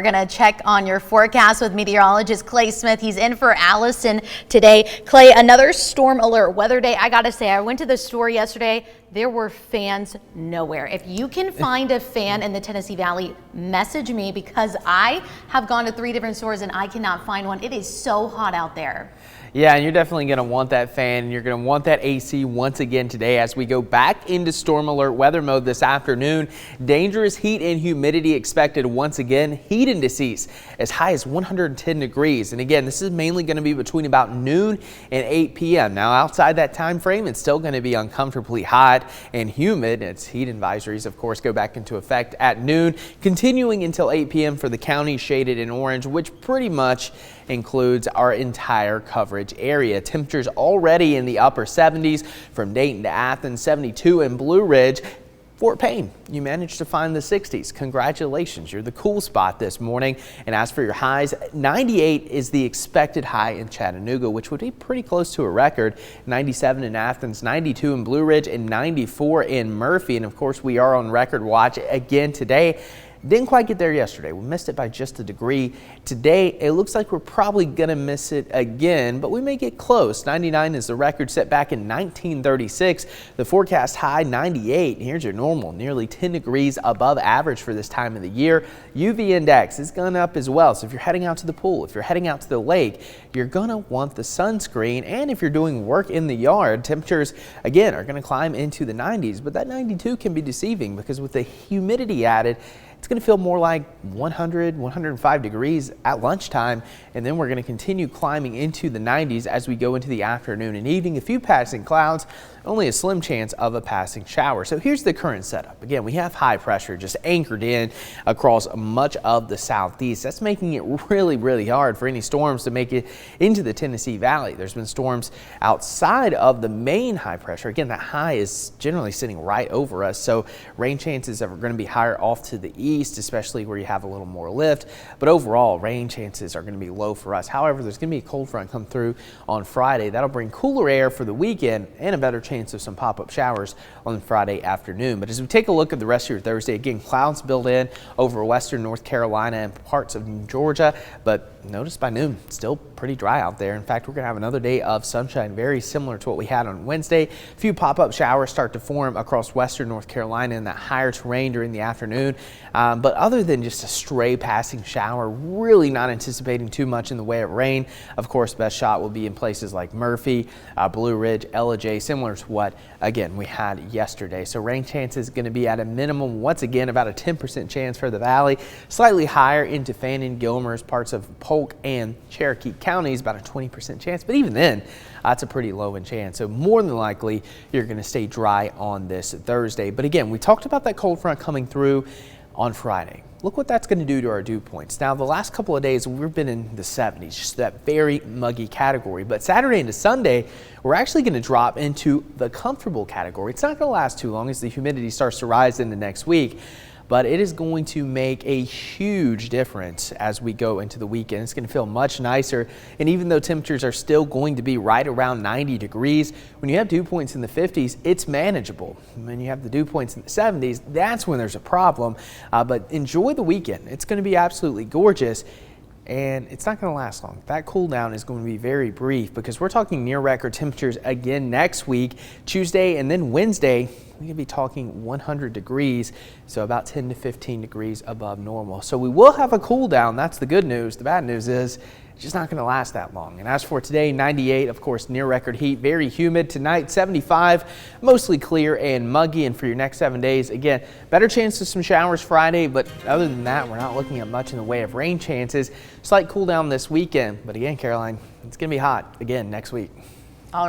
We're going to check on your forecast with meteorologist Clay Smith. He's in for Allison today. Clay, another storm alert weather day. I got to say, I went to the store yesterday. There were fans nowhere. If you can find a fan in the Tennessee Valley, message me because I have gone to 3 different stores and I cannot find one. It is so hot out there. Yeah, and you're definitely going to want that fan, and you're going to want that AC once again today as we go back into storm alert weather mode this afternoon. Dangerous heat and humidity expected once again. Heat indices as high as 110 degrees. And again, this is mainly going to be between about noon and 8 p.m. Now, outside that time frame, it's still going to be uncomfortably hot and humid. Its heat advisories, of course, go back into effect at noon, continuing until 8 p.m. for the county shaded in orange, which pretty much includes our entire coverage area. Temperatures already in the upper 70s from Dayton to Athens, 72 in Blue Ridge. Fort Payne, you managed to find the 60s. Congratulations, you're the cool spot this morning. And as for your highs, 98 is the expected high in Chattanooga, which would be pretty close to a record. 97 in Athens, 92 in Blue Ridge, and 94 in Murphy. And of course, we are on record watch again today. Didn't quite get there yesterday. We missed it by just a degree. Today, it looks like we're probably going to miss it again, but we may get close. 99 is the record set back in 1936. The forecast high, 98. Here's your normal, nearly 10 degrees above average for this time of the year. UV index is going up as well. So if you're heading out to the pool, if you're heading out to the lake, you're going to want the sunscreen. And if you're doing work in the yard, temperatures, again, are going to climb into the 90s. But that 92 can be deceiving because with the humidity added, it's going to feel more like 100, 105 degrees at lunchtime, and then we're going to continue climbing into the 90s as we go into the afternoon and evening. A few passing clouds, only a slim chance of a passing shower. So here's the current setup. Again, we have high pressure just anchored in across much of the southeast. That's making it really, really hard for any storms to make it into the Tennessee Valley. There's been storms outside of the main high pressure. Again, that high is generally sitting right over us, so rain chances are going to be higher off to the east, especially where you have a little more lift. But overall, rain chances are going to be low for us. However, there's going to be a cold front come through on Friday. That'll bring cooler air for the weekend and a better chance of some pop-up showers on Friday afternoon. But as we take a look at the rest of your Thursday, again, clouds build in over western North Carolina and parts of Georgia, but notice by noon, still pretty dry out there. In fact, we're going to have another day of sunshine, very similar to what we had on Wednesday. A few pop-up showers start to form across western North Carolina in that higher terrain during the afternoon. But other than just a stray passing shower, really not anticipating too much in the way of rain. Of course, best shot will be in places like Murphy, Blue Ridge, LJ, similar to what, again, we had yesterday. So rain chances going to be at a minimum, once again, about a 10% chance for the valley, slightly higher into Fannin, Gilmers, parts of Polk and Cherokee counties, about a 20% chance. But even then, that's a pretty low in chance. So more than likely, you're going to stay dry on this Thursday. But again, we talked about that cold front coming through on Friday. Look what that's going to do to our dew points. Now, the last couple of days, we've been in the 70s, just that very muggy category. But Saturday into Sunday, we're actually going to drop into the comfortable category. It's not going to last too long as the humidity starts to rise into next week. But it is going to make a huge difference as we go into the weekend. It's going to feel much nicer. And even though temperatures are still going to be right around 90 degrees, when you have dew points in the 50s, it's manageable. When you have the dew points in the 70s, that's when there's a problem. But enjoy the weekend. It's going to be absolutely gorgeous. And it's not going to last long. That cool down is going to be very brief because we're talking near record temperatures again next week, Tuesday, and then Wednesday. We're going to be talking 100 degrees, so about 10 to 15 degrees above normal. So we will have a cool down. That's the good news. The bad news is it's just not going to last that long. And as for today, 98, of course, near record heat, very humid. Tonight, 75, mostly clear and muggy. And for your next 7 days, again, better chance of some showers Friday. But other than that, we're not looking at much in the way of rain chances. Slight cool down this weekend. But again, Caroline, it's going to be hot again next week.